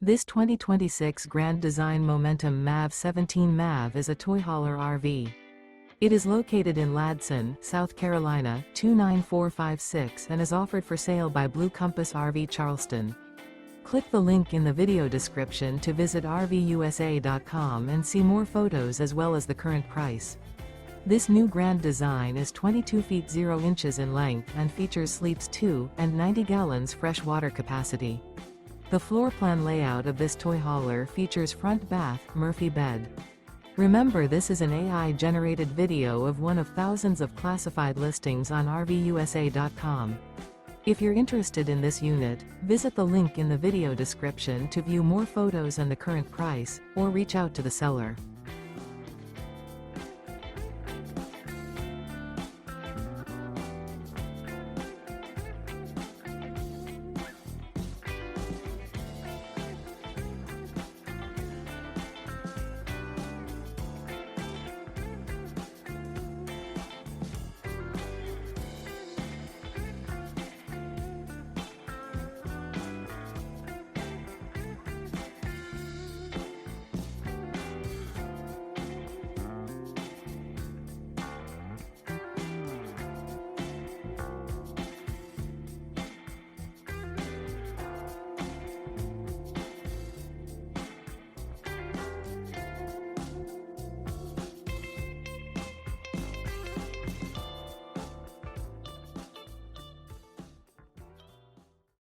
This 2026 Grand Design Momentum MAV 17 MAV is a toy hauler RV. It is located in Ladson, South Carolina, 29456 and is offered for sale by Blue Compass RV Charleston. Click the link in the video description to visit RVUSA.com and see more photos as well as the current price. This new Grand Design is 22 feet 0 inches in length and features sleeps 2 and 90 gallons fresh water capacity. The floor plan layout of this toy hauler features front bath, Murphy bed. Remember, this is an AI-generated video of one of thousands of classified listings on RVUSA.com. If you're interested in this unit, visit the link in the video description to view more photos and the current price, or reach out to the seller.